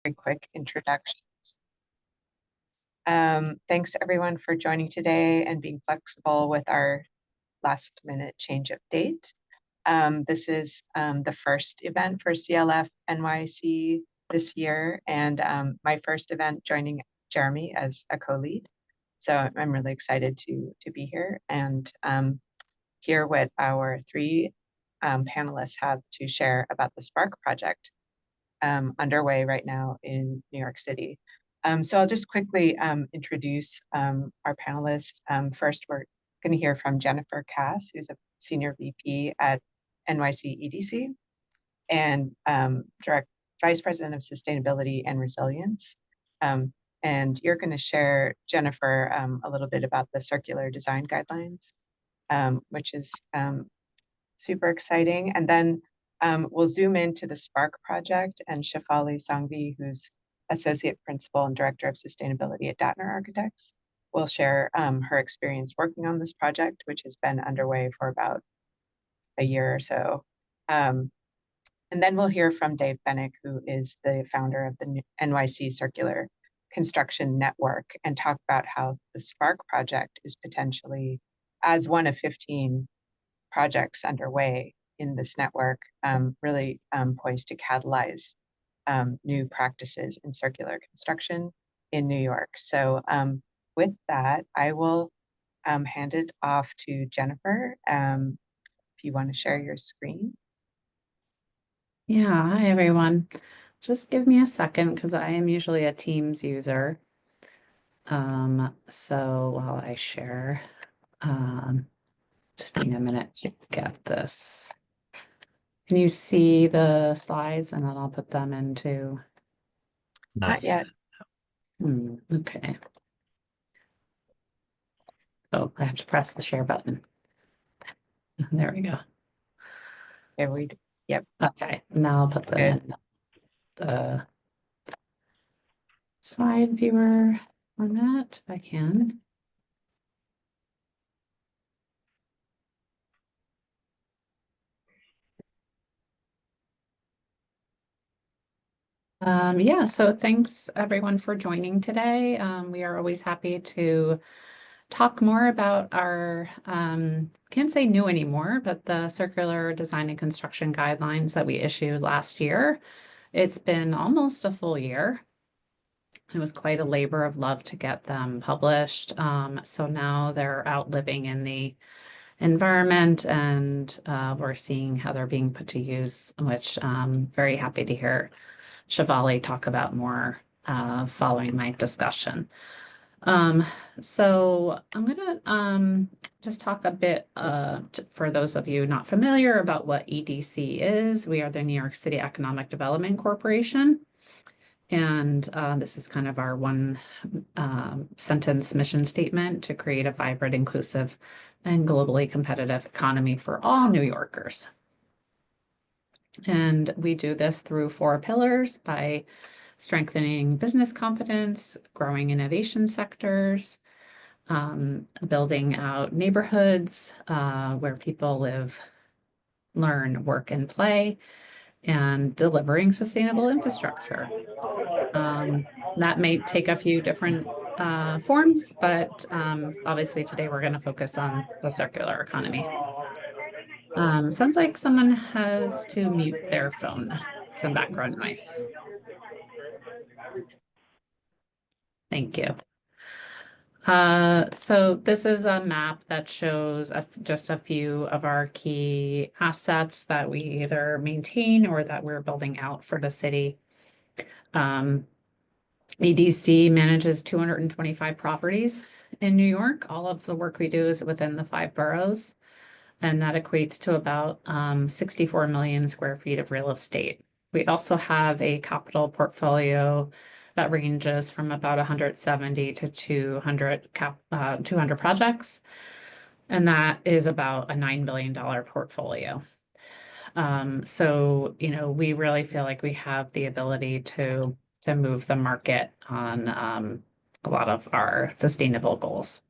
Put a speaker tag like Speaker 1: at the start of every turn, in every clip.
Speaker 1: very quick introductions. Thanks everyone for joining today and being flexible with our last minute change of date. This is the first event for CLF NYC this year, and my first event joining Jeremy as a co-lead. So I'm really excited to be here and hear what our three panelists have to share about the SPARC project underway right now in New York City. So I'll just quickly introduce our panelists. First, we're going to hear from Jennifer Cass, who's a Senior VP at NYC EDC and Vice President of Sustainability and Resilience. And you're going to share, Jennifer, a little bit about the circular design guidelines, which is super exciting. And then we'll zoom into the SPARC project, and Shefali Sanghvi, who's Associate Principal and Director of Sustainability at Dattner Architects, will share her experience working on this project, which has been underway for about a year or so. And then we'll hear from Dave Bennink, who is the founder of the NYC Circular Construction Network, and talk about how the SPARC project is potentially, as one of 15 projects underway in this network, really poised to catalyze new practices in circular construction in New York. So with that, I will hand it off to Jennifer. If you want to share your screen.
Speaker 2: Yeah, hi everyone. Just give me a second because I am usually a Teams user. So while I share, just need a minute to get this. Can you see the slides, and then I'll put them into?
Speaker 1: Not yet.
Speaker 2: Okay. Oh, I have to press the share button. There we go.
Speaker 1: There we go. Yep.
Speaker 2: Okay, now I'll put them in the slide viewer format if I can. Yeah, so thanks everyone for joining today. We are always happy to talk more about our, can't say new anymore, but the circular design and construction guidelines that we issued last year. It's been almost a full year. It was quite a labor of love to get them published. So now they're out living in the environment, and we're seeing how they're being put to use, which I'm very happy to hear Shefali talk about more following my discussion. So I'm gonna just talk a bit for those of you not familiar about what EDC is. We are the New York City Economic Development Corporation. And this is kind of our one sentence mission statement: to create a vibrant, inclusive, and globally competitive economy for all New Yorkers. And we do this through 4 pillars: by strengthening business confidence, growing innovation sectors, building out neighborhoods where people live, learn, work, and play, and delivering sustainable infrastructure. That may take a few different forms, but obviously today we're going to focus on the circular economy. Sounds like someone has to mute their phone. Some background noise. Thank you. So this is a map that shows just a few of our key assets that we either maintain or that we're building out for the city. EDC manages 225 properties in New York. All of the work we do is within the 5 boroughs, and that equates to about 64 million square feet of real estate. We also have a capital portfolio that ranges from about 170 to 200 projects, and that is about a $9 billion portfolio. So, you know, we really feel like we have the ability to move the market on a lot of our sustainable goals.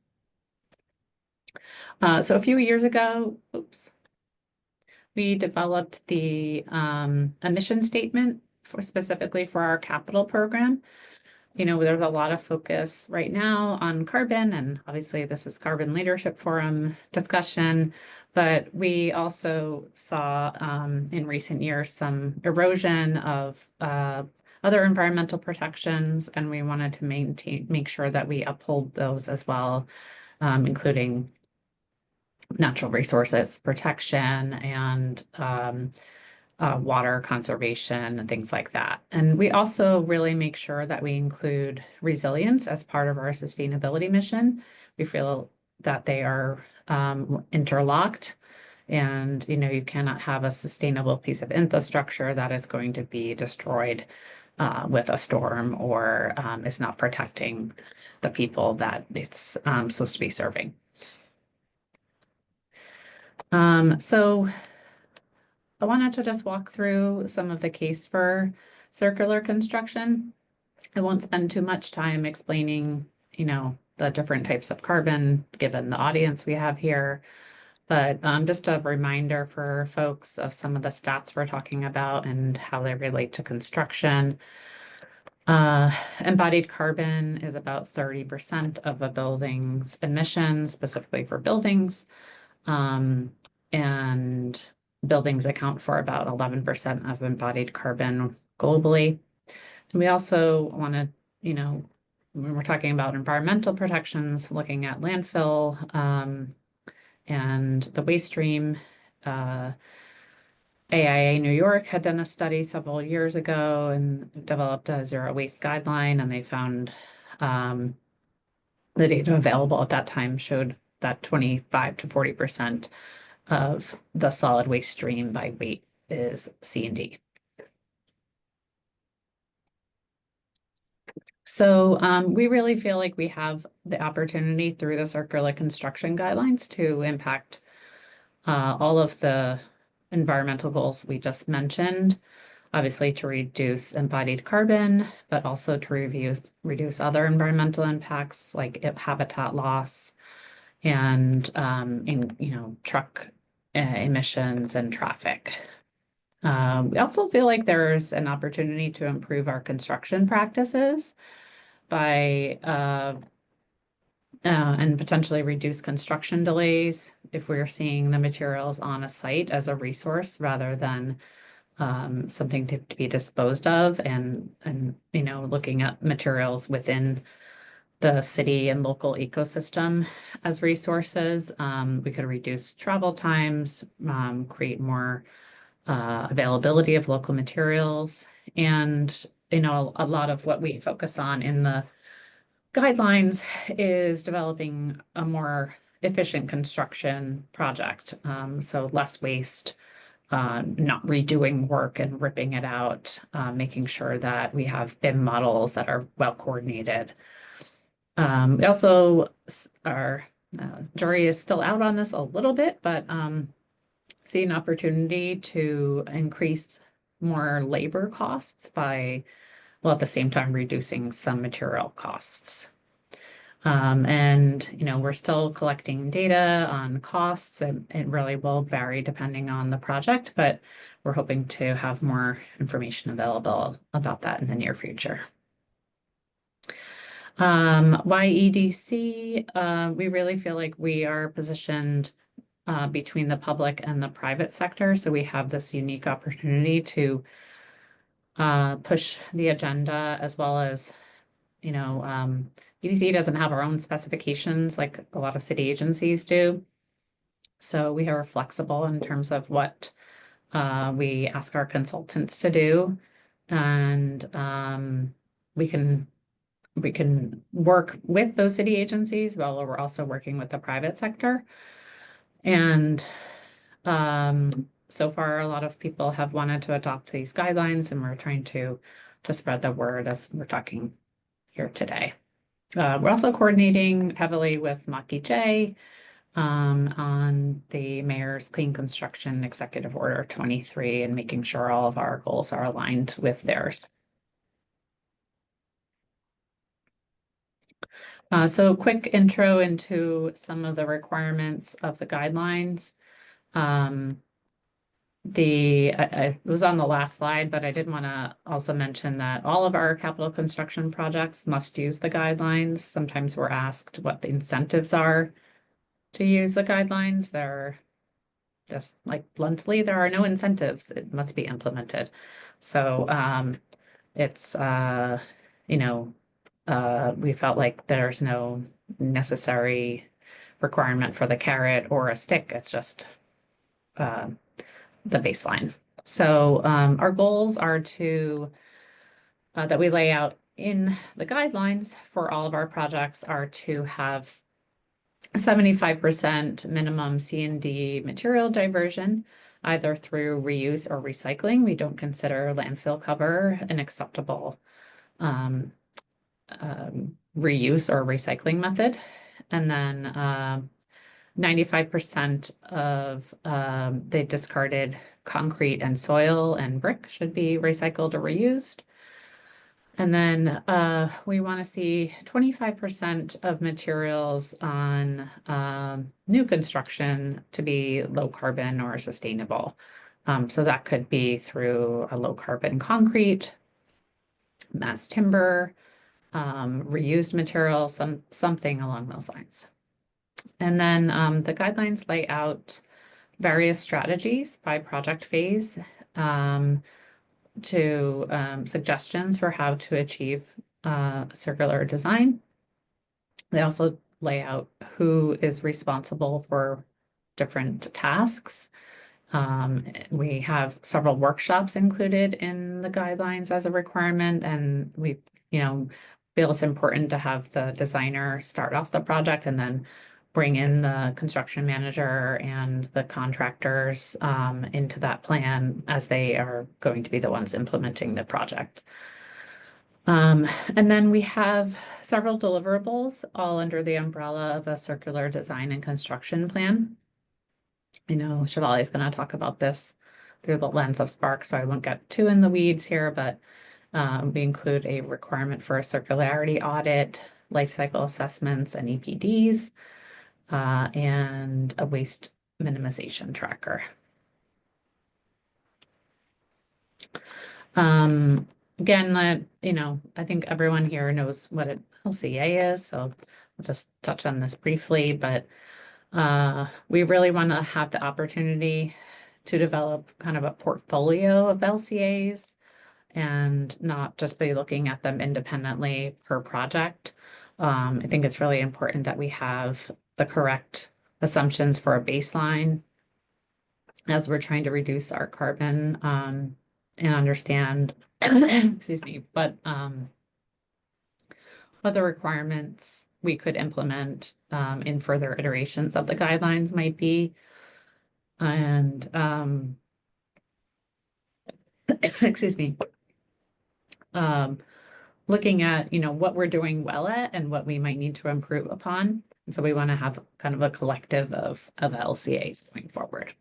Speaker 2: So a few years ago, we developed the emission statement specifically for our capital program. You know, there's a lot of focus right now on carbon, and obviously this is Carbon Leadership Forum discussion, but we also saw in recent years some erosion of other environmental protections, and we wanted to make sure that we uphold those as well, including natural resources protection and water conservation and things like that. And we also really make sure that we include resilience as part of our sustainability mission. We feel that they are interlocked, and you know, you cannot have a sustainable piece of infrastructure that is going to be destroyed with a storm or is not protecting the people that it's supposed to be serving. So I wanted to just walk through some of the case for circular construction. I won't spend too much time explaining, you know, the different types of carbon, given the audience we have here. But just a reminder for folks of some of the stats we're talking about and how they relate to construction. Embodied carbon is about 30% of a building's emissions, specifically for buildings. And buildings account for about 11% of embodied carbon globally. And we also want to, you know, when we're talking about environmental protections, looking at landfill and the waste stream, AIA New York had done a study several years ago and developed a zero waste guideline, and they found the data available at that time showed that 25 to 40% of the solid waste stream by weight is C&D. So we really feel like we have the opportunity through the circular construction guidelines to impact all of the environmental goals we just mentioned, obviously to reduce embodied carbon, but also to reduce other environmental impacts like habitat loss and you know, truck emissions and traffic. We also feel like there's an opportunity to improve our construction practices by and potentially reduce construction delays if we're seeing the materials on a site as a resource rather than something to be disposed of, and you know, looking at materials within the city and local ecosystem as resources. We could reduce travel times, create more availability of local materials, and you know, a lot of what we focus on in the guidelines is developing a more efficient construction project. So less waste, not redoing work and ripping it out, making sure that we have BIM models that are well coordinated. We also, our jury is still out on this a little bit, but see an opportunity to increase more labor costs by, well, at the same time, reducing some material costs. And, you know, we're still collecting data on costs, and it really will vary depending on the project, but we're hoping to have more information available about that in the near future. Why EDC? We really feel like we are positioned between the public and the private sector. So we have this unique opportunity to push the agenda, as well as, you know, EDC doesn't have our own specifications like a lot of city agencies do. So we are flexible in terms of what we ask our consultants to do. And we can work with those city agencies while we're also working with the private sector. And so far, a lot of people have wanted to adopt these guidelines, and we're trying to spread the word as we're talking here today. We're also coordinating heavily with Maki-J on the Mayor's Clean Construction Executive Order 23 and making sure all of our goals are aligned with theirs. So quick intro into some of the requirements of the guidelines. it was on the last slide, but I did want to also mention that all of our capital construction projects must use the guidelines. Sometimes we're asked what the incentives are to use the guidelines. They're just like bluntly, there are no incentives. It must be implemented. So it's we felt like there's no necessary requirement for the carrot or a stick. It's just the baseline. So our goals are that we lay out in the guidelines for all of our projects are to have 75% minimum C&D material diversion, either through reuse or recycling. We don't consider landfill cover an acceptable reuse or recycling method. And then 95% of the discarded concrete and soil and brick should be recycled or reused. And then we want to see 25% of materials on new construction to be low carbon or sustainable. So that could be through a low carbon concrete, mass timber, reused material, something along those lines. And then the guidelines lay out various strategies by project phase to suggestions for how to achieve circular design. They also lay out who is responsible for different tasks. We have several workshops included in the guidelines as a requirement, and we, feel it's important to have the designer start off the project and then bring in the construction manager and the contractors into that plan as they are going to be the ones implementing the project. And then we have several deliverables all under the umbrella of a circular design and construction plan. Shefali is going to talk about this through the lens of SPARC, so I won't get too in the weeds here, but we include a requirement for a circularity audit, life cycle assessments, and EPDs, and a waste minimization tracker. Again, I think everyone here knows what an LCA is, so I'll just touch on this briefly, but we really want to have the opportunity to develop kind of a portfolio of LCAs and not just be looking at them independently per project. I think it's really important that we have the correct assumptions for a baseline as we're trying to reduce our carbon and understand, excuse me, but other requirements we could implement in further iterations of the guidelines might be. And excuse me, looking at, what we're doing well at and what we might need to improve upon. And so we want to have kind of a collective of LCAs going forward.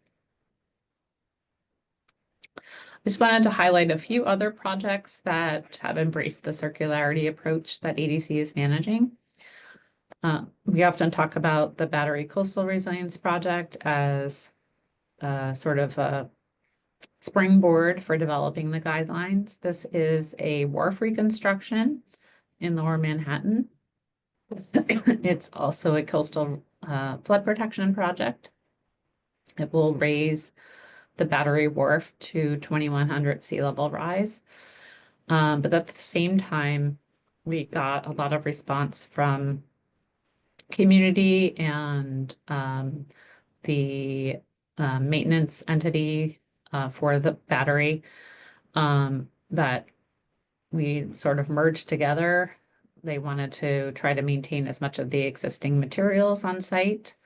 Speaker 2: I just wanted to highlight a few other projects that have embraced the circularity approach that ADC is managing. We often talk about the Battery Coastal Resilience Project as sort of a springboard for developing the guidelines. This is a wharf reconstruction in Lower Manhattan. It's also a coastal flood protection project. It will raise the Battery Wharf to 2,100 sea level rise. But at the same time, we got a lot of response from community and the maintenance entity for the battery that we sort of merged together. They wanted to try to maintain as much of the existing materials on site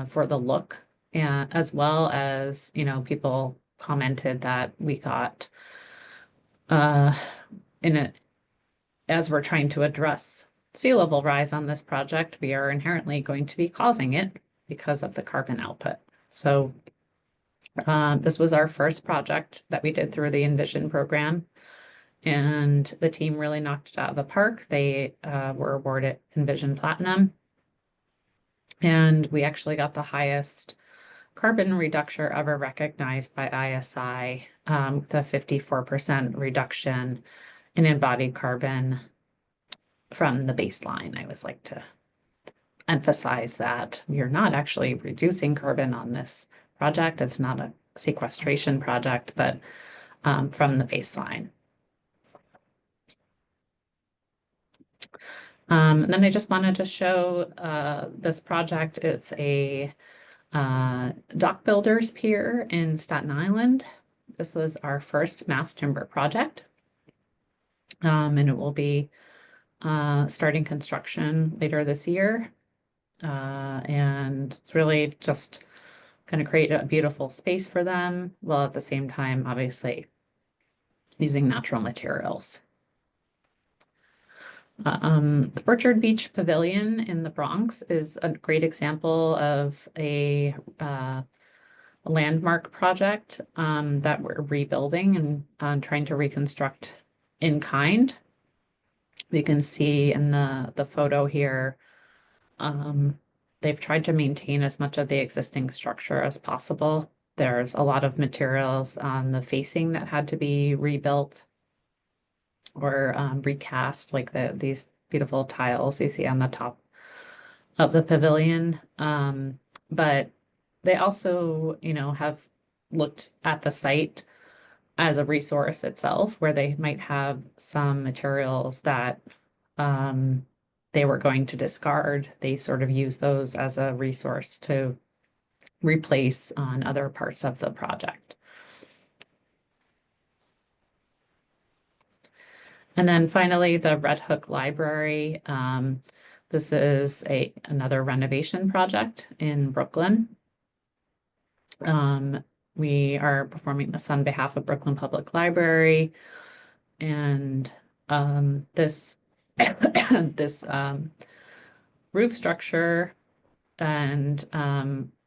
Speaker 2: for the look, and as well as, people commented that we got as we're trying to address sea level rise on this project, we are inherently going to be causing it because of the carbon output. So this was our first project that we did through the Envision program, and the team really knocked it out of the park. They were awarded Envision Platinum, and we actually got the highest carbon reduction ever recognized by ISI, with a 54% reduction in embodied carbon from the baseline. I always like to emphasize that you're not actually reducing carbon on this project. It's not a sequestration project, but from the baseline. And then I just wanted to show this project is a dock builders pier in Staten Island. This was our first mass timber project, and it will be starting construction later this year. And it's really just going to create a beautiful space for them, while at the same time, obviously, using natural materials. The Orchard Beach Pavilion in the Bronx is a great example of a landmark project that we're rebuilding and trying to reconstruct in kind. We can see in the photo here, they've tried to maintain as much of the existing structure as possible. There's a lot of materials on the facing that had to be rebuilt or recast, like these beautiful tiles you see on the top of the pavilion. But they also, have looked at the site as a resource itself, where they might have some materials that they were going to discard. They sort of use those as a resource to replace on other parts of the project. And then finally, the Red Hook Library. This is another renovation project in Brooklyn. We are performing this on behalf of Brooklyn Public Library. And this roof structure and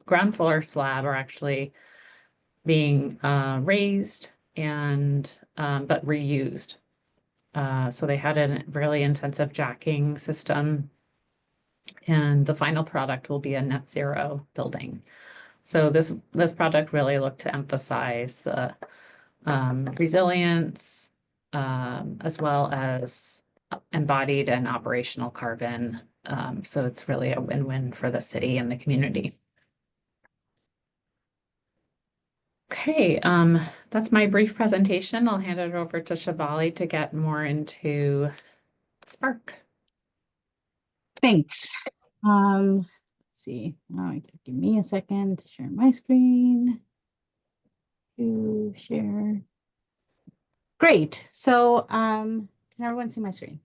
Speaker 2: ground floor slab are actually being raised and but reused. So they had a really intensive jacking system, and the final product will be a net zero building. So this project really looked to emphasize the resilience as well as embodied and operational carbon. So it's really a win-win for the city and the community. Okay, that's my brief presentation. I'll hand it over to Shefali to get more into SPARC.
Speaker 3: Thanks. Let's see. Give me a second to share my screen. To share. Great. So can everyone see my screen?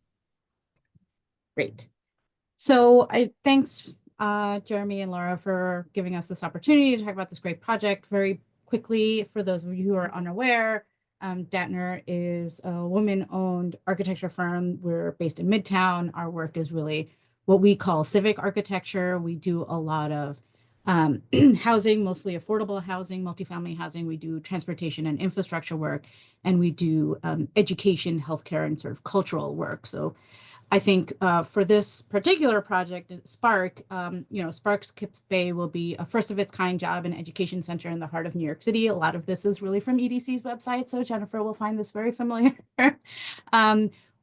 Speaker 3: Great. So thanks Jeremy and Laura for giving us this opportunity to talk about this great project. Very quickly, for those of you who are unaware, Dattner is a woman-owned architecture firm. We're based in Midtown. Our work is really what we call civic architecture. We do a lot of housing, mostly affordable housing, multifamily housing. We do transportation and infrastructure work, and we do education, healthcare, and sort of cultural work. So I think for this particular project, SPARC, SPARC's Kips Bay will be a first of its kind job and education center in the heart of New York City. A lot of this is really from EDC's website, so Jennifer will find this very familiar.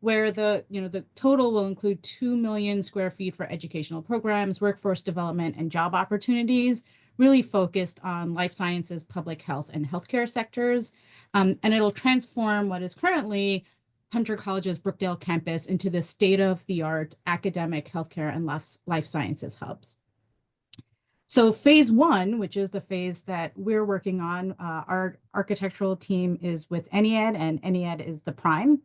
Speaker 3: Where the total will include 2 million square feet for educational programs, workforce development, and job opportunities, really focused on life sciences, public health, and healthcare sectors. And it'll transform what is currently Hunter College's Brookdale campus into the state-of-the-art academic, healthcare, and life sciences hubs. So phase one, which is the phase that we're working on, our architectural team is with NEAD, and NEAD is the prime,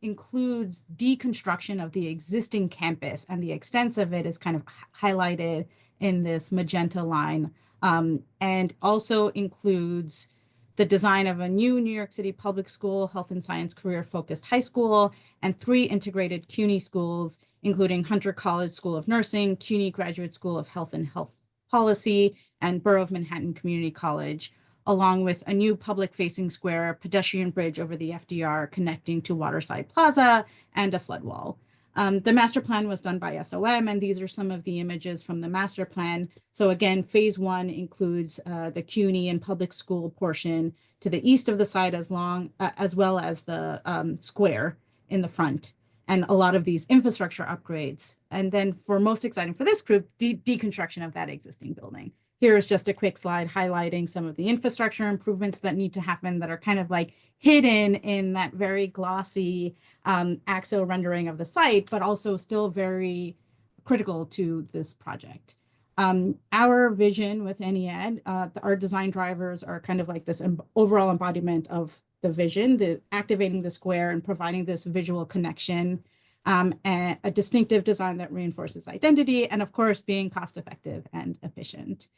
Speaker 3: includes deconstruction of the existing campus, and the extent of it is kind of highlighted in this magenta line, and also includes the design of a new New York City public school, health and science career-focused high school, and 3 integrated CUNY schools, including Hunter College School of Nursing, CUNY Graduate School of Health and Health Policy, and Borough of Manhattan Community College, along with a new public-facing square, pedestrian bridge over the FDR connecting to Waterside Plaza, and a flood wall. The master plan was done by SOM, and these are some of the images from the master plan. So again, phase 1 includes the CUNY and public school portion to the east of the site, as well as the square in the front, and a lot of these infrastructure upgrades. And then for most exciting for this group, deconstruction of that existing building. Here is just a quick slide highlighting some of the infrastructure improvements that need to happen that are kind of like hidden in that very glossy AXO rendering of the site, but also still very critical to this project. Our vision with NEAD, our design drivers are kind of like this overall embodiment of the vision, activating the square and providing this visual connection, and a distinctive design that reinforces identity, and of course, being cost effective and efficient.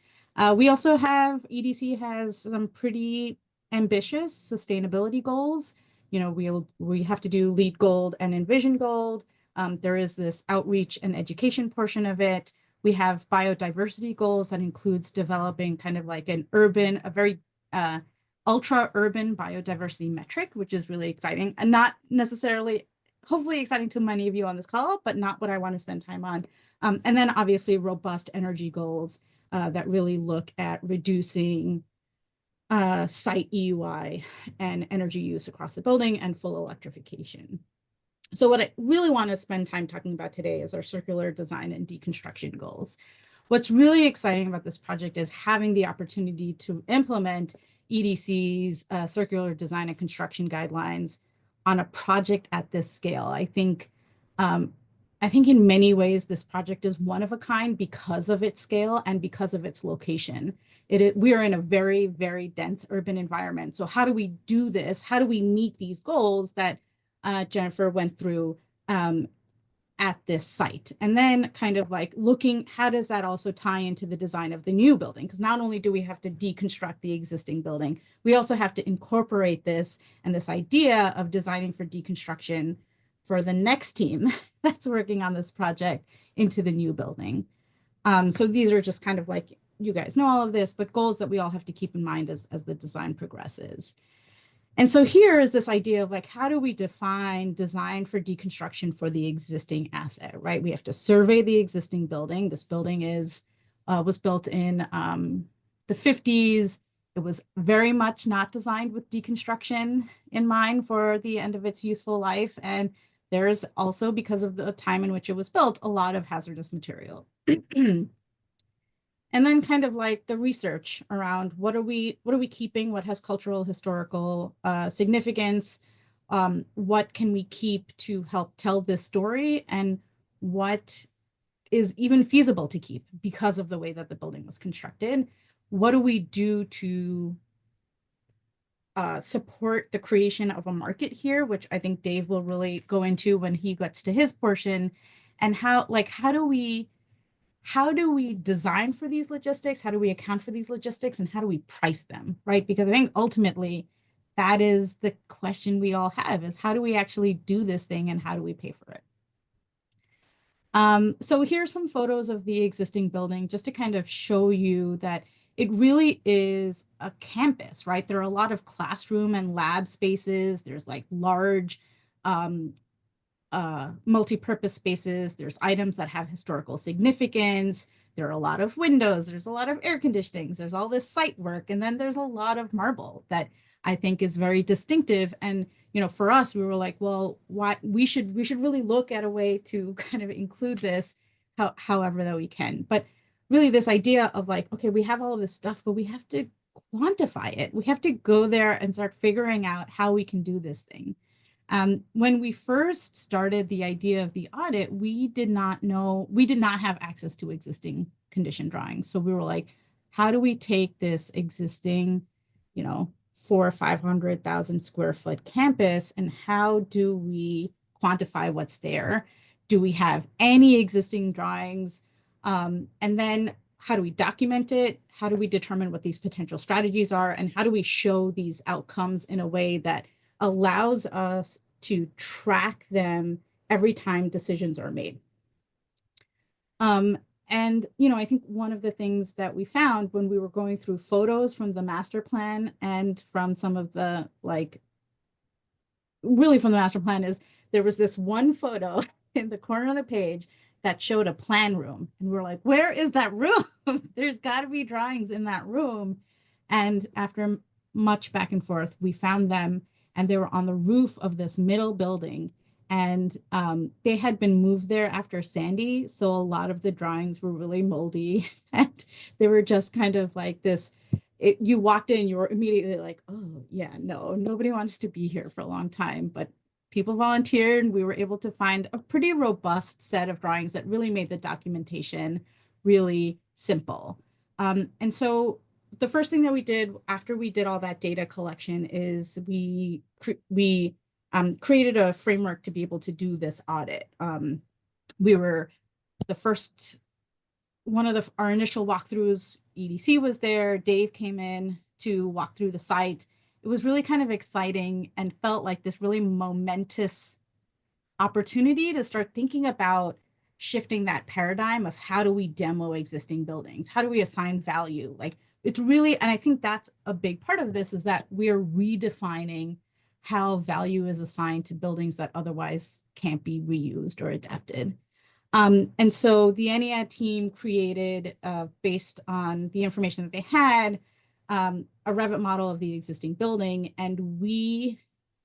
Speaker 3: We also have, EDC has some pretty ambitious sustainability goals. You know, we have to do LEED Gold and Envision Gold. There is this outreach and education portion of it. We have biodiversity goals that includes developing kind of like a very ultra urban biodiversity metric, which is really exciting and not necessarily, hopefully exciting to many of you on this call, but not what I want to spend time on. And then obviously robust energy goals that really look at reducing site EUI and energy use across the building and full electrification. So what I really want to spend time talking about today is our circular design and deconstruction goals. What's really exciting about this project is having the opportunity to implement EDC's circular design and construction guidelines on a project at this scale. I think in many ways, this project is one of a kind because of its scale and because of its location. We are in a very, very dense urban environment. So how do we do this? How do we meet these goals that Jennifer went through at this site? And then kind of like looking, how does that also tie into the design of the new building? Because not only do we have to deconstruct the existing building, we also have to incorporate this and this idea of designing for deconstruction for the next team that's working on this project into the new building. So these are just kind of like, you guys know all of this, but goals that we all have to keep in mind as the design progresses. And so here is this idea of like, how do we define design for deconstruction for the existing asset, right? We have to survey the existing building. This building was built in the 50s. It was very much not designed with deconstruction in mind for the end of its useful life. And there's also, because of the time in which it was built, a lot of hazardous material. And then kind of like the research around what are we keeping, what has cultural, historical significance, what can we keep to help tell this story, and what is even feasible to keep because of the way that the building was constructed. What do we do to support the creation of a market here, which I think Dave will really go into when he gets to his portion, and how do we design for these logistics? How do we account for these logistics, and how do we price them, right? Because I think ultimately that is the question we all have, is how do we actually do this thing and how do we pay for it? So here's some photos of the existing building just to kind of show you that it really is a campus, right? There are a lot of classroom and lab spaces. There's like large multi-purpose spaces. There's items that have historical significance. There are a lot of windows. There's a lot of air conditionings. There's all this site work. And then there's a lot of marble that I think is very distinctive. And, you know, for us, we were like, well, we should really look at a way to kind of include this however that we can. But really this idea of like, okay, we have all of this stuff, but we have to quantify it. We have to go there and start figuring out how we can do this thing. When we first started the idea of the audit, we did not have access to existing condition drawings. So we were like, how do we take this existing, you know, 400,000 or 500,000 square foot campus, and how do we quantify what's there? Do we have any existing drawings? And then how do we document it? How do we determine what these potential strategies are? And how do we show these outcomes in a way that allows us to track them every time decisions are made? And, you know, I think one of the things that we found when we were going through photos from the master plan and from some of the, like, really from the master plan, is there was this one photo in the corner of the page that showed a plan room. And we're like, where is that room? There's got to be drawings in that room. And after much back and forth, we found them, and they were on the roof of this middle building. And they had been moved there after Sandy. So a lot of the drawings were really moldy and they were just kind of like this. You walked in, you were immediately like, oh yeah, no, nobody wants to be here for a long time. But people volunteered, and we were able to find a pretty robust set of drawings that really made the documentation really simple. And so the first thing that we did after we did all that data collection is we created a framework to be able to do this audit. We were the first, our initial walkthroughs, EDC was there, Dave came in to walk through the site. It was really kind of exciting and felt like this really momentous opportunity to start thinking about shifting that paradigm of how do we demo existing buildings? How do we assign value? Like, it's really, and I think that's a big part of this, is that we're redefining how value is assigned to buildings that otherwise can't be reused or adapted. And so the NEAD team created, based on the information that they had, a Revit model of the existing building, and we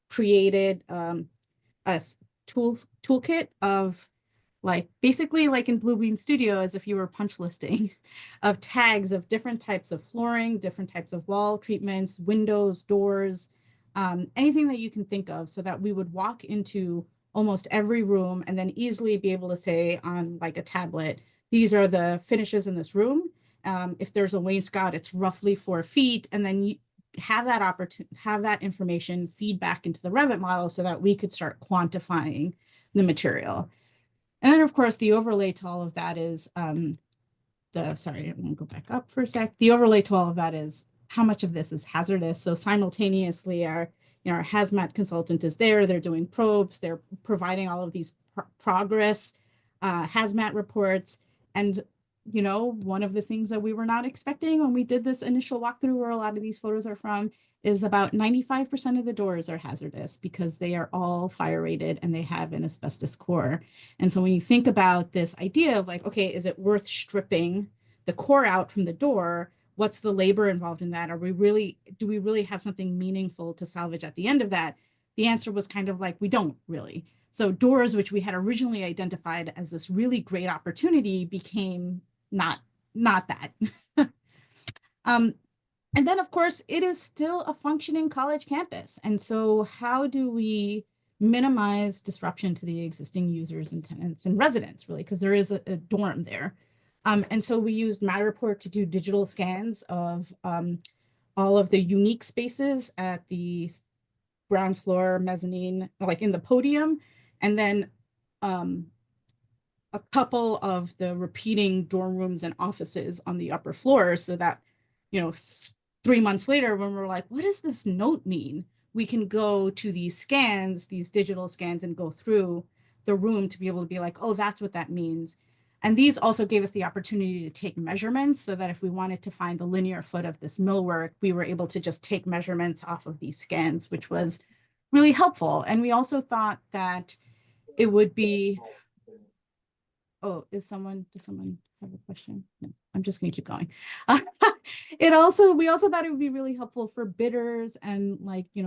Speaker 3: created a toolkit of, like, basically like in Bluebeam Studio, as if you were punch listing, of tags of different types of flooring, different types of wall treatments, windows, doors, anything that you can think of, so that we would walk into almost every room and then easily be able to say on like a tablet, these are the finishes in this room. If there's a wainscot, it's roughly 4 feet, and then you have that opportunity, have that information feed back into the Revit model so that we could start quantifying the material. And then of course the overlay to all of that is sorry, I'm gonna go back up for a sec. The overlay to all of that is how much of this is hazardous. So simultaneously our hazmat consultant is there, they're doing probes, they're providing all of these progress hazmat reports. And one of the things that we were not expecting when we did this initial walkthrough, where a lot of these photos are from, is about 95% of the doors are hazardous because they are all fire rated and they have an asbestos core. And so when you think about this idea of like, okay, is it worth stripping the core out from the door? What's the labor involved in that? Do we really have something meaningful to salvage at the end of that? The answer was kind of like, we don't really. So doors, which we had originally identified as this really great opportunity, became not that. And then, of course, it is still a functioning college campus. And so how do we minimize disruption to the existing users and tenants and residents, really, because there is a dorm there. And so we used Matterport to do digital scans of all of the unique spaces at the ground floor, mezzanine, like in the podium, and then a couple of the repeating dorm rooms and offices on the upper floor, so that, 3 months later, when we're like, what does this note mean? We can go to these scans, these digital scans, and go through the room to be able to be like, oh, that's what that means. And these also gave us the opportunity to take measurements, so that if we wanted to find the linear foot of this millwork, we were able to just take measurements off of these scans, which was really helpful. And we also thought that it would be, does someone have a question? No, I'm just going to keep going. We also thought it would be really helpful for bidders and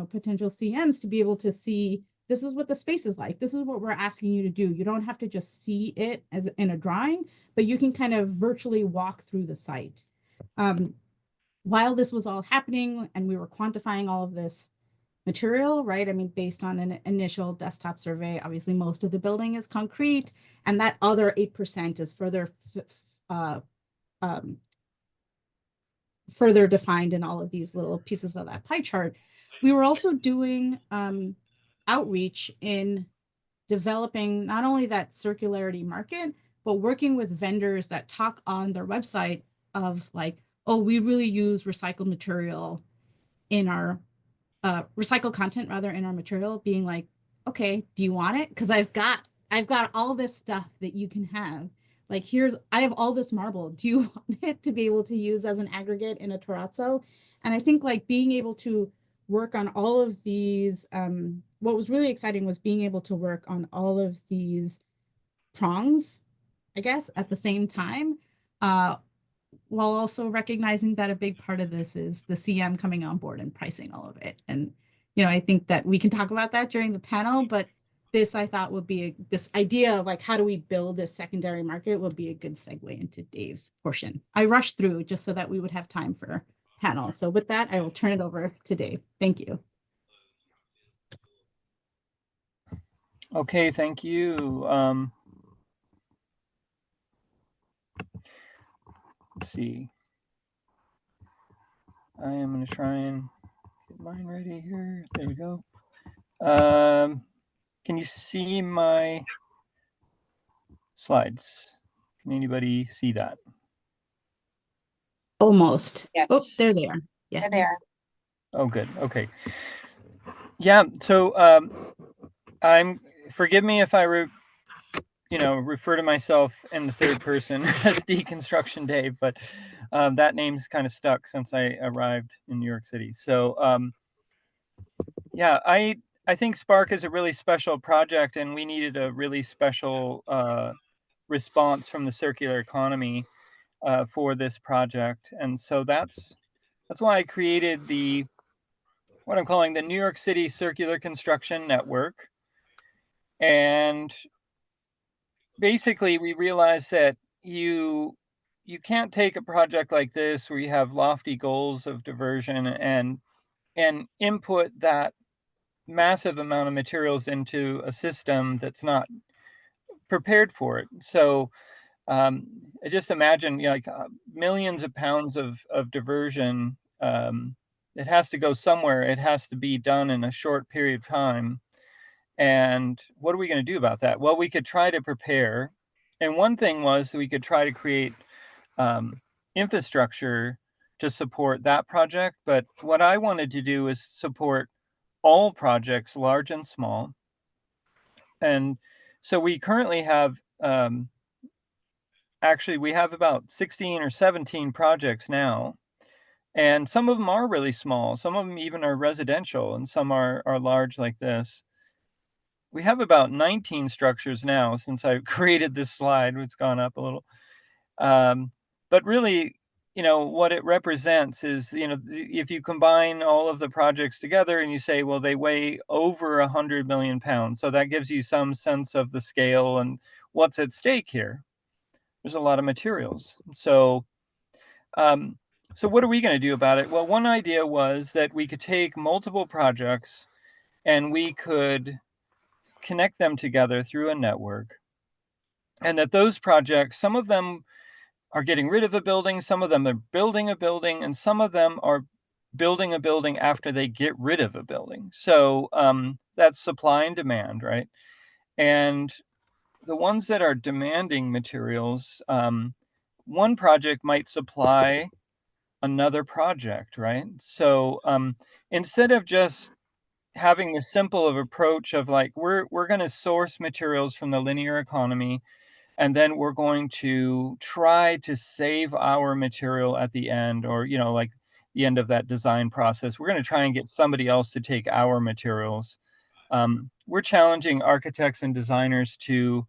Speaker 3: potential CMs to be able to see, this is what the space is like. This is what we're asking you to do. You don't have to just see it as in a drawing, but you can kind of virtually walk through the site. While this was all happening and we were quantifying all of this material, right? I mean, based on an initial desktop survey, obviously most of the building is concrete, and that other 8% is further defined in all of these little pieces of that pie chart. We were also doing outreach in developing not only that circularity market, but working with vendors that talk on their website of like, oh, we really use recycled material in our recycled content rather in our material, being like, okay, do you want it? Because I've got all this stuff that you can have. Like, I have all this marble. Do you want it to be able to use as an aggregate in a terrazzo? And I think like being able to work on all of these, what was really exciting was being able to work on all of these prongs, I guess, at the same time, while also recognizing that a big part of this is the CM coming on board and pricing all of it. And, I think that we can talk about that during the panel, but this I thought would be this idea of like, how do we build this secondary market would be a good segue into Dave's portion. I rushed through just so that we would have time for panel. So with that, I will turn it over to Dave. Thank you.
Speaker 4: Okay, thank you. Let's see. I am going to try and get mine ready here. There we go. Can you see my slides? Can anybody see that?
Speaker 3: Almost.
Speaker 1: Yes.
Speaker 3: Oh, there they are. Yeah.
Speaker 1: There they are.
Speaker 4: Oh, good. Okay. Yeah. So forgive me if I refer to myself in the third person as Deconstruction Dave, but that name's kind of stuck since I arrived in New York City. So yeah, I think SPARC is a really special project, and we needed a really special response from the circular economy for this project. And so that's why I created what I'm calling the New York City Circular Construction Network. And basically, we realized that you can't take a project like this where you have lofty goals of diversion and input that massive amount of materials into a system that's not prepared for it. So I just imagine millions of pounds of diversion. It has to go somewhere. It has to be done in a short period of time. And what are we going to do about that? Well, we could try to prepare. And one thing was we could try to create infrastructure to support that project. But what I wanted to do is support all projects, large and small. And so we currently have, actually, we have about 16 or 17 projects now. And some of them are really small. Some of them even are residential, and some are large like this. We have about 19 structures now since I created this slide. It's gone up a little. But really, what it represents is, if you combine all of the projects together and you say, well, they weigh over 100 million pounds. So that gives you some sense of the scale and what's at stake here. There's a lot of materials. So what are we going to do about it? Well, one idea was that we could take multiple projects and we could connect them together through a network. And that those projects, some of them are getting rid of a building, some of them are building a building, and some of them are building a building after they get rid of a building. So that's supply and demand, right? And the ones that are demanding materials, one project might supply another project, right? So instead of just having the simple of approach of like, we're going to source materials from the linear economy, and then we're going to try to save our material at the end, or, like the end of that design process. We're going to try and get somebody else to take our materials. We're challenging architects and designers to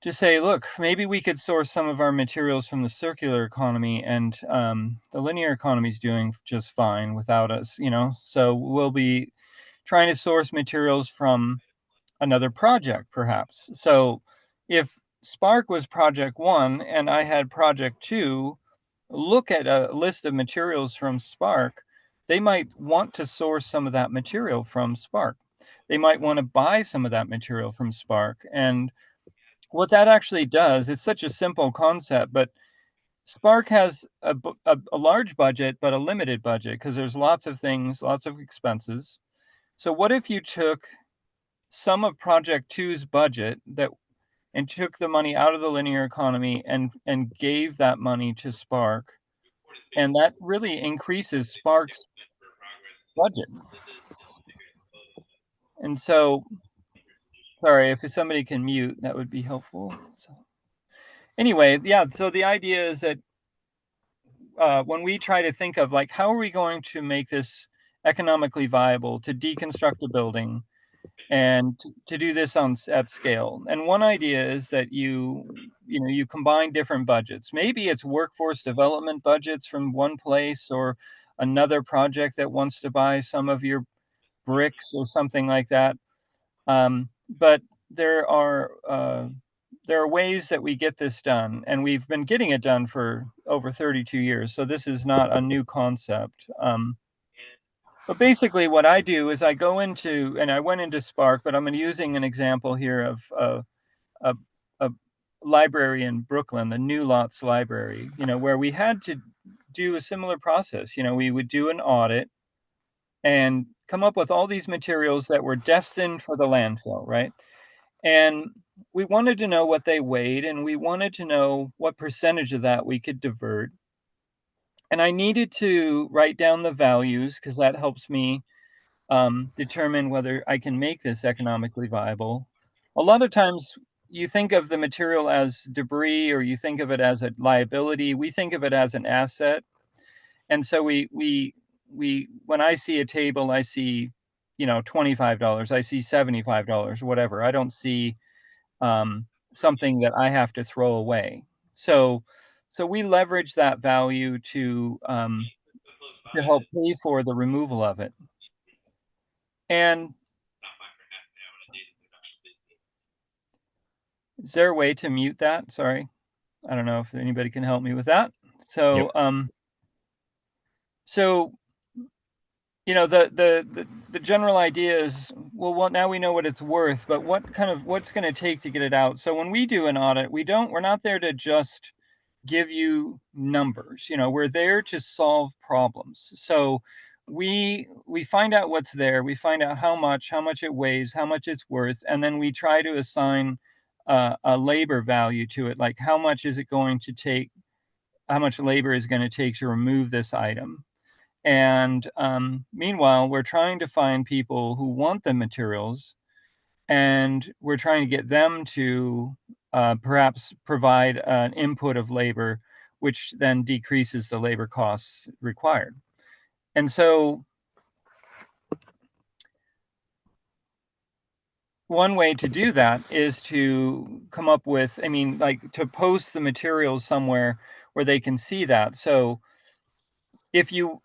Speaker 4: say, look, maybe we could source some of our materials from the circular economy, and the linear economy is doing just fine without us, so we'll be trying to source materials from another project, perhaps. So if SPARC was project 1 and I had project 2, look at a list of materials from SPARC, they might want to source some of that material from SPARC. They might want to buy some of that material from SPARC. And what that actually does, it's such a simple concept, but SPARC has a large budget, but a limited budget, because there's lots of things, lots of expenses. So what if you took some of project 2's budget and took the money out of the linear economy and gave that money to SPARC, and that really increases SPARC's budget. And so, sorry, if somebody can mute, that would be helpful. So, anyway, yeah, so the idea is that when we try to think of like, how are we going to make this economically viable to deconstruct a building and to do this at scale. And one idea is that you combine different budgets. Maybe it's workforce development budgets from one place, or another project that wants to buy some of your bricks or something like that. But there are ways that we get this done, and we've been getting it done for over 32 years. So this is not a new concept. But basically what I do is I go into, and I went into SPARC, but I'm using an example here of a library in Brooklyn, the New Lots Library, where we had to do a similar process. We would do an audit and come up with all these materials that were destined for the landfill, right? And we wanted to know what they weighed, and we wanted to know what percentage of that we could divert. And I needed to write down the values, because that helps me determine whether I can make this economically viable. A lot of times you think of the material as debris, or you think of it as a liability. We think of it as an asset. And so we when I see a table, I see, $25, I see $75, whatever. I don't see something that I have to throw away. So we leverage that value to help pay for the removal of it. And is there a way to mute that? Sorry. I don't know if anybody can help me with that. So,
Speaker 5: Yep.
Speaker 4: So, the general idea is, well, now we know what it's worth, but what's going to take to get it out? So when we do an audit, we're not there to just give you numbers. We're there to solve problems. So we find out what's there. We find out how much it weighs, how much it's worth, and then we try to assign a labor value to it. Like, how much is it going to take? How much labor is going to take to remove this item? And meanwhile, we're trying to find people who want the materials, and we're trying to get them to perhaps provide an input of labor, which then decreases the labor costs required. And so one way to do that is to come up with, to post the materials somewhere where they can see that. So if you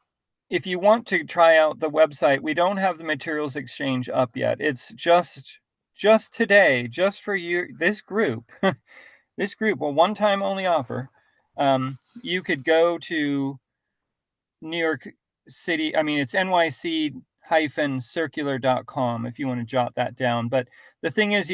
Speaker 4: want to try out the website, we don't have the materials exchange up yet. It's just today, just for you, this group, a one-time only offer. You could go to New York City. It's NYC-circular.com if you want to jot that down. But the thing is,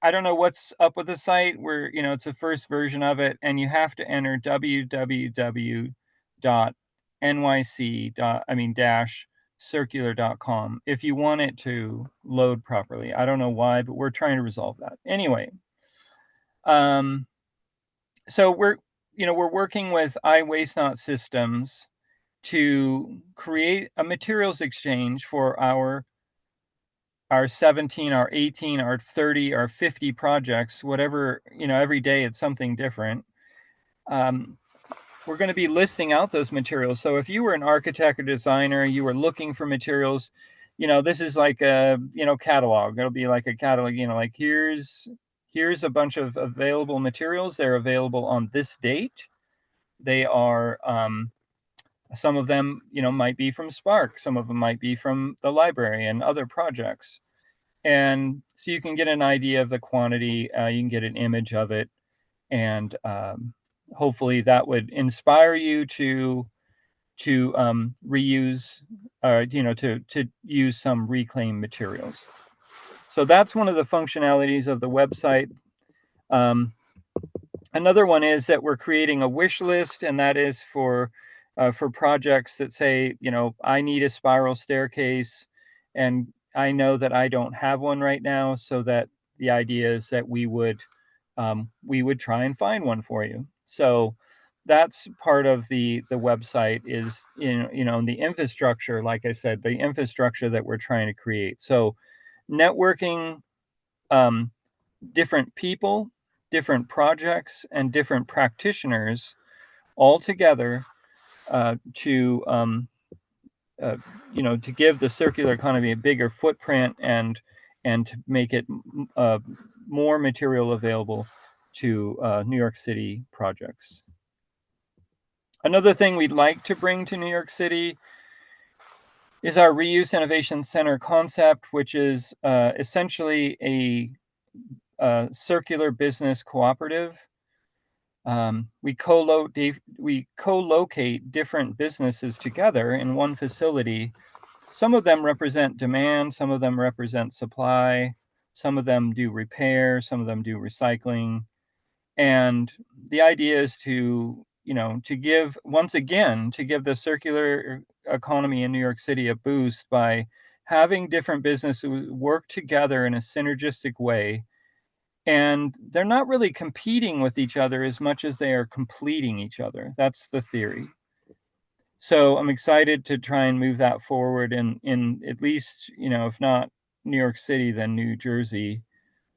Speaker 4: I don't know what's up with the site, where, it's the first version of it, and you have to enter www.nyc-circular.com if you want it to load properly. I don't know why, but we're trying to resolve that. Anyway, so we're working with iWasteNot Systems to create a materials exchange for our 17, our 18, our 30, our 50 projects, whatever, every day it's something different. We're going to be listing out those materials. So if you were an architect or designer, you were looking for materials, this is like a, catalog. It'll be like a catalog, like here's a bunch of available materials. They're available on this date. They are, some of them, might be from SPARC. Some of them might be from the library and other projects. And so you can get an idea of the quantity. You can get an image of it. And hopefully that would inspire you to reuse, to use some reclaimed materials. So that's one of the functionalities of the website. Another one is that we're creating a wish list, and that is for projects that say, I need a spiral staircase, and I know that I don't have one right now. So that the idea is that we would try and find one for you. So that's part of the website, is the infrastructure. Like I said, the infrastructure that we're trying to create. So networking different people, different projects, and different practitioners all together to give the circular economy a bigger footprint and and to make it more material available to New York City projects. Another thing we'd like to bring to New York City is our Reuse Innovation Center concept, which is essentially a circular business cooperative. We co-locate different businesses together in one facility. Some of them represent demand, some of them represent supply, some of them do repair, some of them do recycling. And the idea is to, to give, once again, to give the circular economy in New York City a boost by having different businesses work together in a synergistic way. And they're not really competing with each other as much as they are completing each other. That's the theory. So I'm excited to try and move that forward in at least, if not New York City, then New Jersey,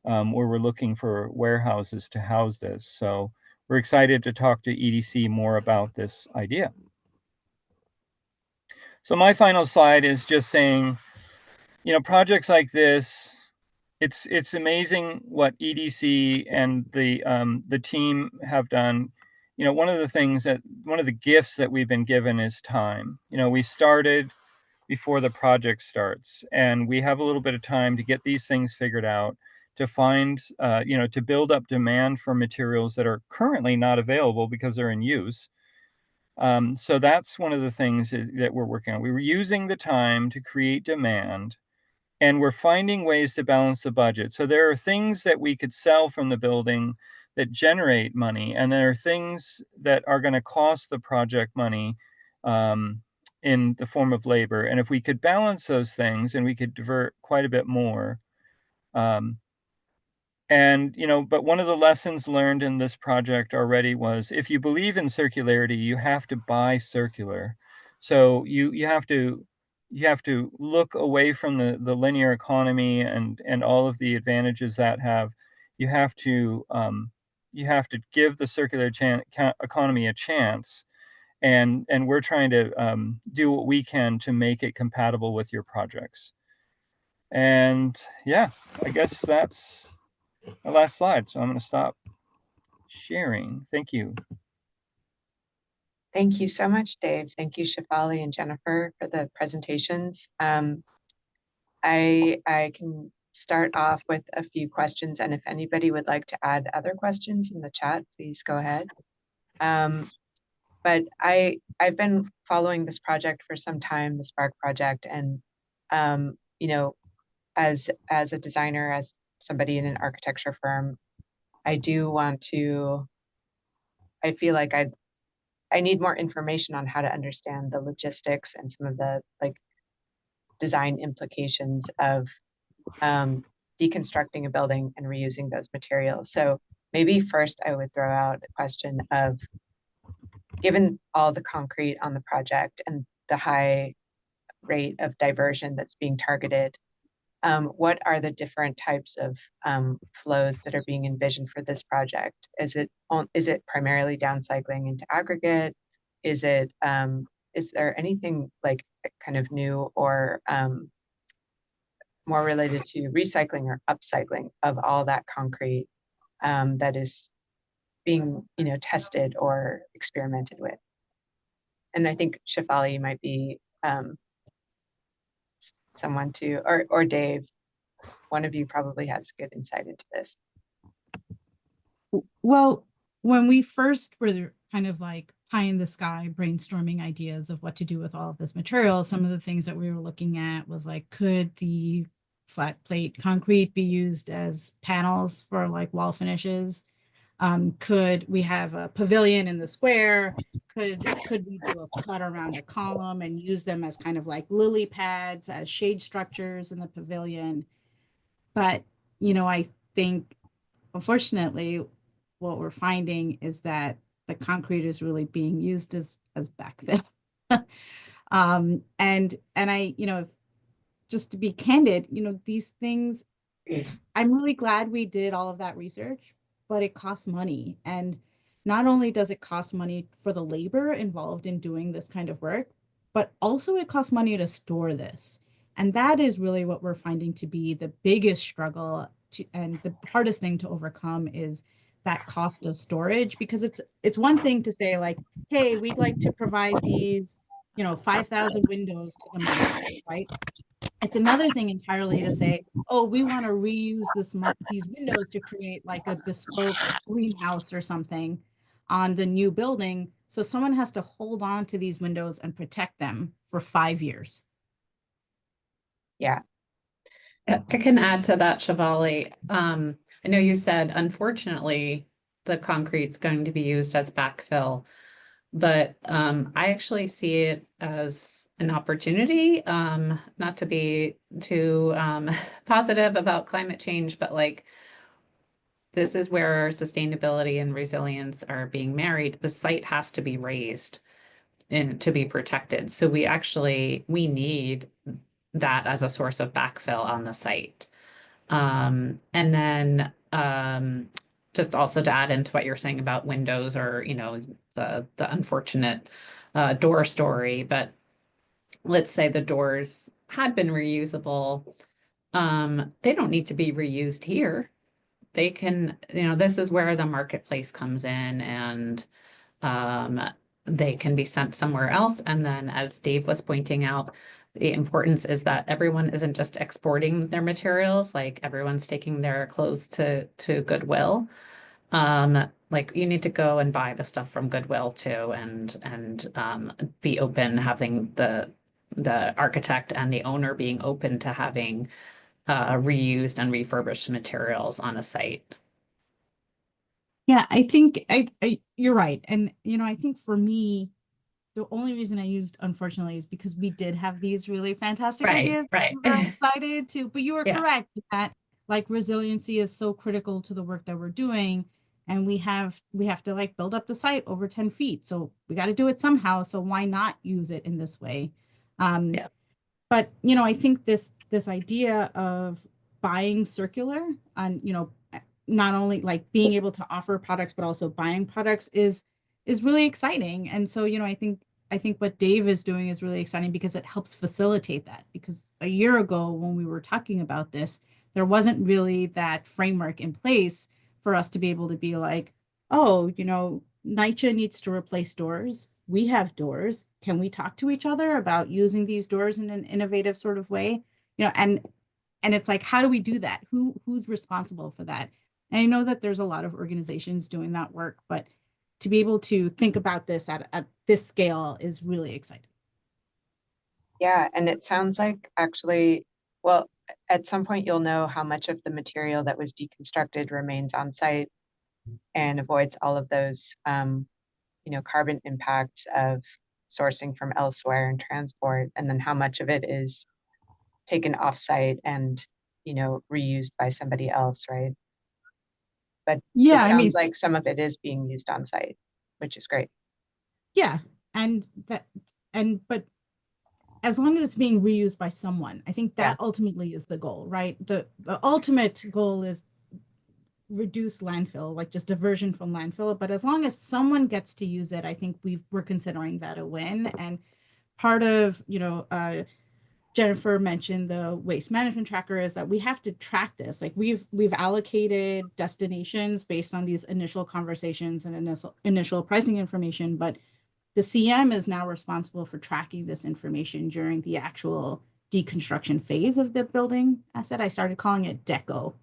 Speaker 4: where we're looking for warehouses to house this. So we're excited to talk to EDC more about this idea. So my final slide is just saying, projects like this, it's amazing what EDC and the team have done. One of the gifts that we've been given is time. We started before the project starts, and we have a little bit of time to get these things figured out, to find, to build up demand for materials that are currently not available because they're in use. So that's one of the things that we're working on. We were using the time to create demand, and we're finding ways to balance the budget. So there are things that we could sell from the building that generate money, and there are things that are going to cost the project money in the form of labor. And if we could balance those things, and we could divert quite a bit more. But one of the lessons learned in this project already was, if you believe in circularity, you have to buy circular. So you have to look away from the linear economy and all of the advantages that have. You have to give the circular economy a chance, and we're trying to do what we can to make it compatible with your projects. And yeah, I guess that's my last slide. So I'm going to stop sharing. Thank you.
Speaker 1: Thank you so much, Dave. Thank you, Shefali and Jennifer, for the presentations. I can start off with a few questions, and if anybody would like to add other questions in the chat, please go ahead. But I've been following this project for some time, the SPARC project, and as a designer, as somebody in an architecture firm, I feel like I need more information on how to understand the logistics and some of the design implications of deconstructing a building and reusing those materials. So maybe first I would throw out the question of, given all the concrete on the project and the high rate of diversion that's being targeted, what are the different types of flows that are being envisioned for this project? Is it primarily downcycling into aggregate? Is there anything kind of new or more related to recycling or upcycling of all that concrete that is being tested or experimented with? And I think Shefali might be someone to, or Dave, one of you probably has good insight into this.
Speaker 3: Well, when we first were kind of like pie in the sky brainstorming ideas of what to do with all of this material, some of the things that we were looking at was could the flat plate concrete be used as panels for wall finishes? Could we have a pavilion in the square? Could we do a cut around a column and use them as kind of lily pads, as shade structures in the pavilion? But, I think, unfortunately, what we're finding is that the concrete is really being used as backfill. And I, just to be candid, these things, I'm really glad we did all of that research, but it costs money. And not only does it cost money for the labor involved in doing this kind of work, but also it costs money to store this. And that is really what we're finding to be the biggest struggle and the hardest thing to overcome is that cost of storage, because it's one thing to say like, hey, we'd like to provide these, 5,000 windows to the market, right? It's another thing entirely to say, oh, we want to reuse these windows to create like a bespoke greenhouse or something on the new building. So someone has to hold on to these windows and protect them for 5 years.
Speaker 1: Yeah.
Speaker 2: I can add to that, Shefali. I know you said, unfortunately, the concrete's going to be used as backfill, but I actually see it as an opportunity, not to be too positive about climate change, but like this is where sustainability and resilience are being married. The site has to be raised and to be protected. So we need that as a source of backfill on the site. And then just also to add into what you're saying about windows or, the unfortunate door story, but let's say the doors had been reusable. They don't need to be reused here. They can, this is where the marketplace comes in and they can be sent somewhere else. And then as Dave was pointing out, the importance is that everyone isn't just exporting their materials, like everyone's taking their clothes to Goodwill. Like you need to go and buy the stuff from Goodwill too, and be open, having the architect and the owner being open to having reused and refurbished materials on a site.
Speaker 3: Yeah, I think you're right. And, I think for me, the only reason I used unfortunately is because we did have these really fantastic ideas.
Speaker 2: Right.
Speaker 3: We were excited to, but you were
Speaker 2: Yeah.
Speaker 3: correct that like resiliency is so critical to the work that we're doing. And we have to like build up the site over 10 feet. So we got to do it somehow. So why not use it in this way?
Speaker 2: Yeah.
Speaker 3: But, I think this idea of buying circular and, not only like being able to offer products, but also buying products is really exciting. And so, I think what Dave is doing is really exciting because it helps facilitate that. Because a year ago, when we were talking about this, there wasn't really that framework in place for us to be able to be like, oh, NYCHA needs to replace doors. We have doors. Can we talk to each other about using these doors in an innovative sort of way? And it's like, how do we do that? Who's responsible for that? And I know that there's a lot of organizations doing that work, but to be able to think about this at this scale is really exciting.
Speaker 1: Yeah, and it sounds like actually, well, at some point you'll know how much of the material that was deconstructed remains on site and avoids all of those, carbon impacts of sourcing from elsewhere and transport, and then how much of it is taken off-site and, reused by somebody else, right? But
Speaker 3: Yeah,
Speaker 1: it sounds like some of it is being used on site, which is great.
Speaker 3: Yeah, but as long as it's being reused by someone, I think that ultimately is the goal, right? The ultimate goal is reduce landfill, like just diversion from landfill. But as long as someone gets to use it, I think we're considering that a win. And part of, Jennifer mentioned the waste management tracker is that we have to track this. Like we've allocated destinations based on these initial conversations and initial pricing information, but the CM is now responsible for tracking this information during the actual deconstruction phase of the building asset. I started calling it deco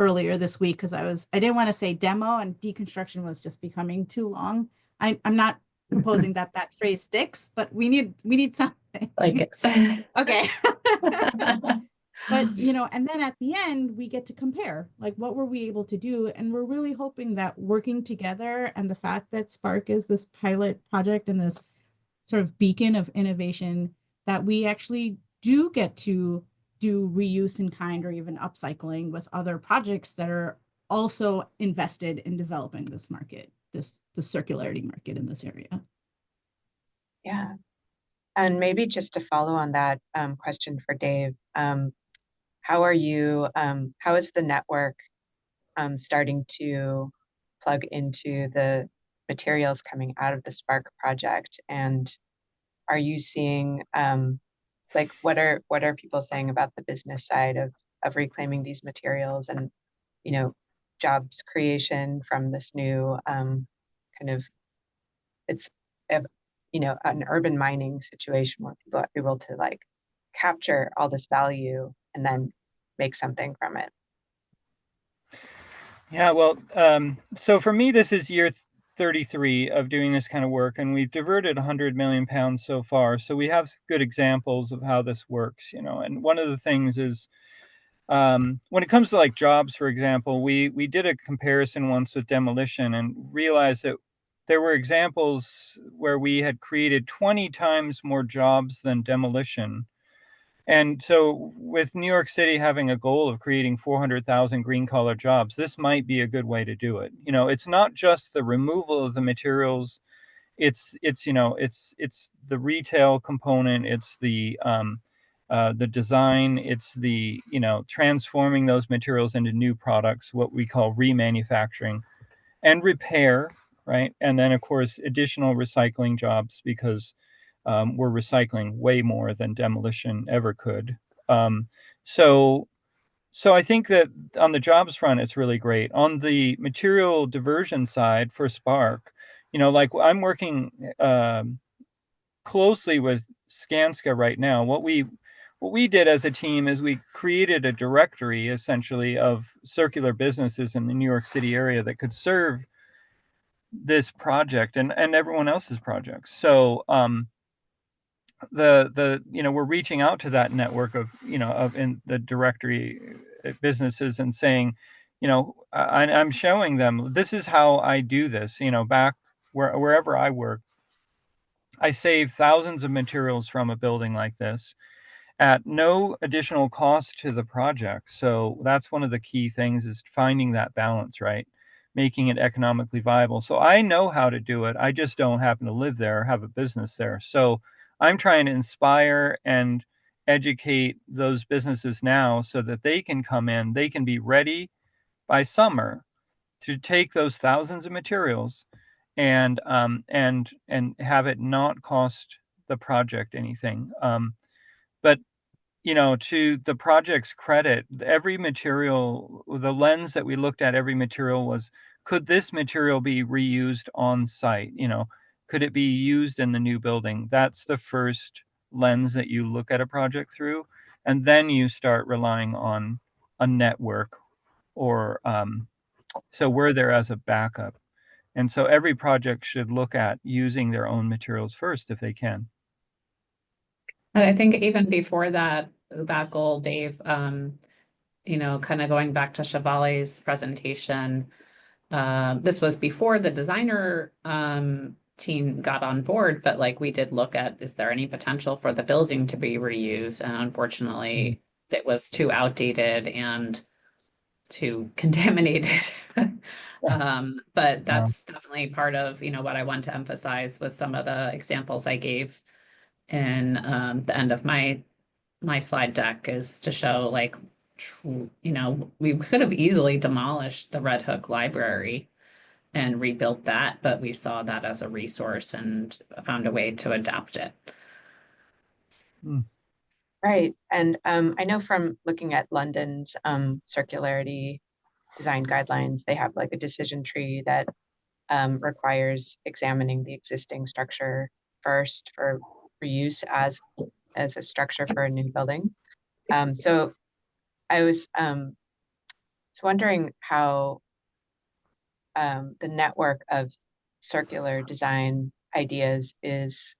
Speaker 3: earlier this week because I didn't want to say demo, and deconstruction was just becoming too long. I'm not proposing that phrase sticks, but we need something.
Speaker 2: Like it.
Speaker 3: Okay. But, and then at the end, we get to compare, like, what were we able to do? And we're really hoping that working together and the fact that SPARC is this pilot project and this sort of beacon of innovation, that we actually do get to do reuse in kind or even upcycling with other projects that are also invested in developing this market, the circularity market in this area.
Speaker 1: Yeah. And maybe just to follow on that question for Dave, how is the network starting to plug into the materials coming out of the SPARC project? And are you seeing like what are people saying about the business side of reclaiming these materials and, you know, jobs creation from this new kind of, it's you know, an urban mining situation where people are able to like capture all this value and then make something from it.
Speaker 4: Yeah, well, so for me, this is year 33 of doing this kind of work, and we've diverted 100 million pounds so far. So we have good examples of how this works, you know. And one of the things is, when it comes to like jobs, for example, we did a comparison once with demolition and realized that there were examples where we had created 20 times more jobs than demolition. And so with New York City having a goal of creating 400,000 green collar jobs, this might be a good way to do it. You know, it's not just the removal of the materials, it's you know, it's the retail component, it's the design, it's the, you know, transforming those materials into new products, what we call remanufacturing, and repair, right? And then of course additional recycling jobs, because we're recycling way more than demolition ever could. So I think that on the jobs front, it's really great. On the material diversion side for SPARC, you know, like I'm working closely with Skanska right now. What we did as a team is we created a directory essentially of circular businesses in the New York City area that could serve this project and everyone else's projects. So the you know, we're reaching out to that network of, you know, of in the directory businesses and saying, you know, I'm showing them this is how I do this. You know, back wherever I work, I save thousands of materials from a building like this at no additional cost to the project. So that's one of the key things, is finding that balance, right? Making it economically viable. So I know how to do it. I just don't happen to live there or have a business there. So I'm trying to inspire and educate those businesses now so that they can come in, they can be ready by summer to take those thousands of materials and have it not cost the project anything. But you know, to the project's credit, every material, the lens that we looked at every material was, could this material be reused on site? You know, could it be used in the new building? That's the first lens that you look at a project through. And then you start relying on a network or, so we're there as a backup. And so every project should look at using their own materials first if they can.
Speaker 2: And I think even before that goal, Dave, you know, kind of going back to Shefali's presentation, this was before the designer team got on board, but like we did look at, is there any potential for the building to be reused? And unfortunately, it was too outdated and too contaminated. But that's definitely part of, you know, what I want to emphasize with some of the examples I gave in the end of my slide deck, is to show like, you know, we could have easily demolished the Red Hook Library and rebuilt that, but we saw that as a resource and found a way to adapt it.
Speaker 1: Right. And I know from looking at London's circularity design guidelines, they have like a decision tree that requires examining the existing structure first for reuse as a structure for a new building. So I was wondering how the network of circular design ideas is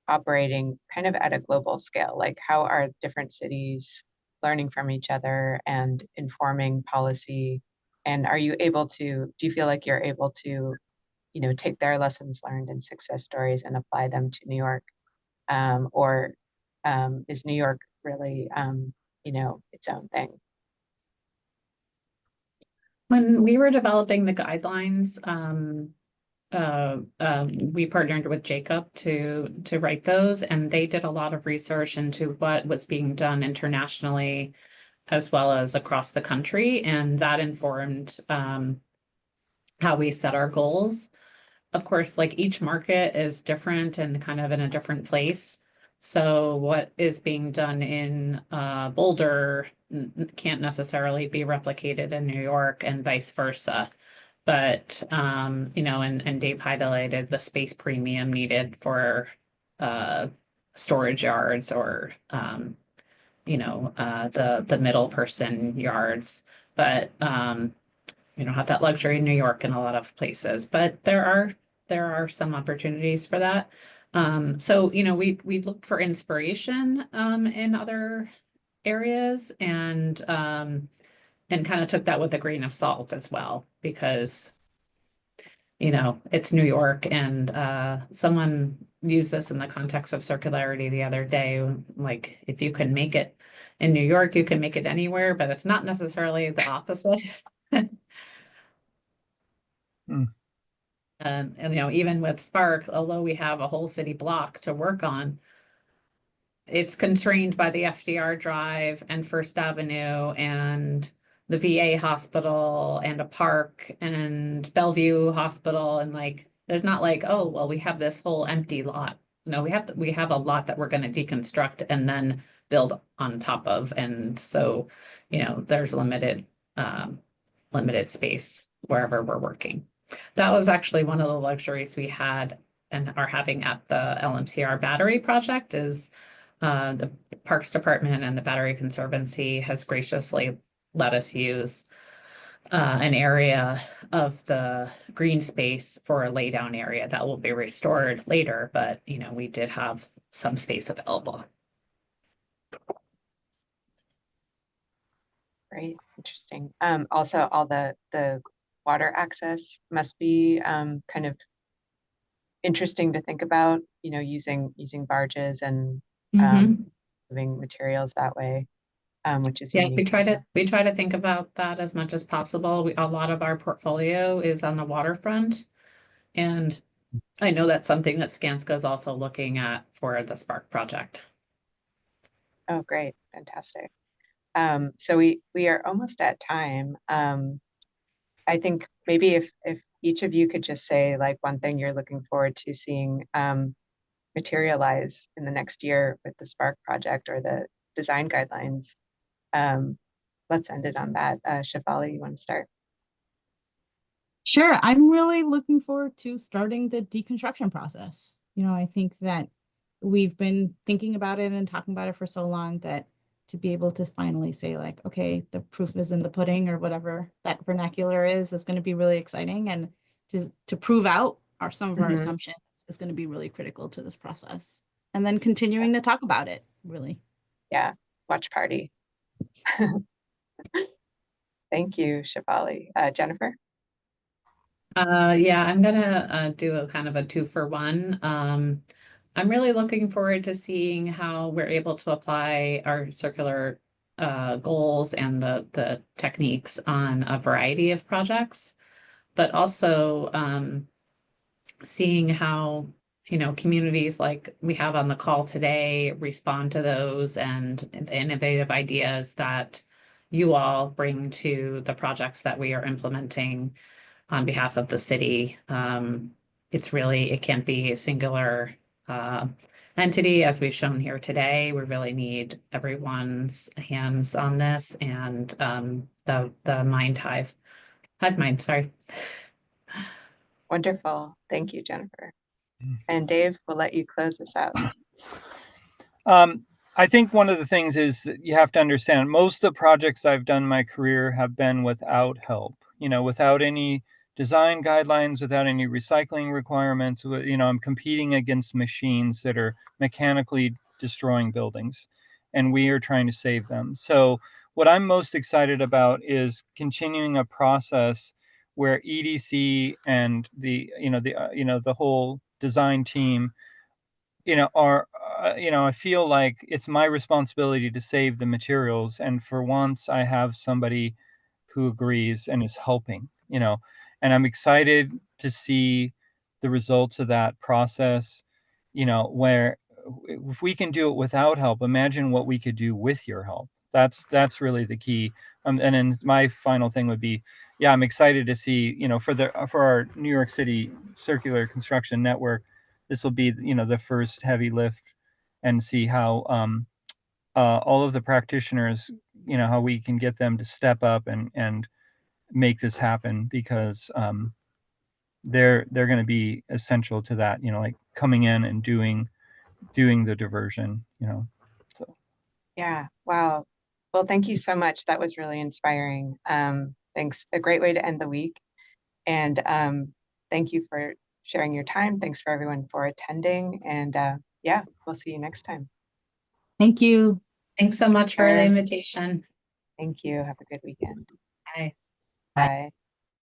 Speaker 1: operating kind of at a global scale. Like, how are different cities learning from each other and informing policy? And are you able to, do you feel like you're able to, you know, take their lessons learned and success stories and apply them to New York? Or is New York really, you know, its own thing?
Speaker 2: When we were developing the guidelines, we partnered with Jacob to write those, and they did a lot of research into what was being done internationally as well as across the country, and that informed how we set our goals. Of course, like each market is different and kind of in a different place, So what is being done in Boulder can't necessarily be replicated in New York and vice versa. But, you know, and Dave highlighted the space premium needed for storage yards or, you know, the middle person yards. But you don't have that luxury in New York and a lot of places, but there are some opportunities for that. So, you know, we looked for inspiration in other areas and kind of took that with a grain of salt as well, because, you know, it's New York, and someone used this in the context of circularity the other day. Like, if you can make it in New York, you can make it anywhere, but it's not necessarily the opposite. And, you know, even with SPARC, although we have a whole city block to work on, it's constrained by the FDR Drive and First Avenue and the VA hospital and a park and Bellevue Hospital. And like, there's not like, oh, well, we have this whole empty lot. No, we have a lot that we're going to deconstruct and then build on top of. And so, you know, there's limited space wherever we're working. That was actually one of the luxuries we had and are having at the LMCR battery project is the Parks Department and the Battery Conservancy has graciously let us use an area of the green space for a laydown area that will be restored later, but you know, we did have some space available.
Speaker 1: Great, interesting. Also, all the water access must be kind of interesting to think about, you know, using barges and moving materials that way, which is
Speaker 2: Yeah,
Speaker 1: unique.
Speaker 2: we try to think about that as much as possible. A lot of our portfolio is on the waterfront, and I know that's something that Skanska is also looking at for the SPARC project.
Speaker 1: Oh, great, fantastic. So we are almost at time. I think maybe if each of you could just say like one thing you're looking forward to seeing materialize in the next year with the SPARC project or the design guidelines. Let's end it on that. Shefali, you want to start?
Speaker 3: Sure. I'm really looking forward to starting the deconstruction process. You know, I think that we've been thinking about it and talking about it for so long that to be able to finally say like, okay, the proof is in the pudding or whatever that vernacular is going to be really exciting. And to prove out some of our assumptions is going to be really critical to this process. And then continuing to talk about it, really.
Speaker 1: Yeah, watch party. Thank you, Shefali. Jennifer?
Speaker 2: Yeah, I'm gonna do a kind of a 2-for-1. I'm really looking forward to seeing how we're able to apply our circular goals and the techniques on a variety of projects, but also seeing how, you know, communities like we have on the call today respond to those and the innovative ideas that you all bring to the projects that we are implementing on behalf of the city. It can't be a singular entity, as we've shown here today. We really need everyone's hands on this and the hive mind, sorry.
Speaker 1: Wonderful. Thank you, Jennifer. And Dave, we'll let you close us out.
Speaker 4: I think one of the things is that you have to understand most of the projects I've done in my career have been without help, you know, without any design guidelines, without any recycling requirements. You know, I'm competing against machines that are mechanically destroying buildings, and we are trying to save them. So what I'm most excited about is continuing a process where EDC and the whole design team, I feel like it's my responsibility to save the materials. And for once I have somebody who agrees and is helping, and I'm excited to see the results of that process, where if we can do it without help, imagine what we could do with your help. That's really the key. And then my final thing would be, yeah, I'm excited to see, for our New York City Circular Construction Network, this will be, the first heavy lift and see how all of the practitioners, how we can get them to step up and make this happen, because they're going to be essential to that, like coming in and doing the diversion, so.
Speaker 1: Yeah, wow. Well, thank you so much. That was really inspiring. Thanks. A great way to end the week. And thank you for sharing your time. Thanks for everyone for attending. And yeah, we'll see you next time.
Speaker 3: Thank you.
Speaker 2: Thanks so much for the
Speaker 1: Sure.
Speaker 2: invitation.
Speaker 1: Thank you. Have a good weekend.
Speaker 2: Bye.
Speaker 1: Bye.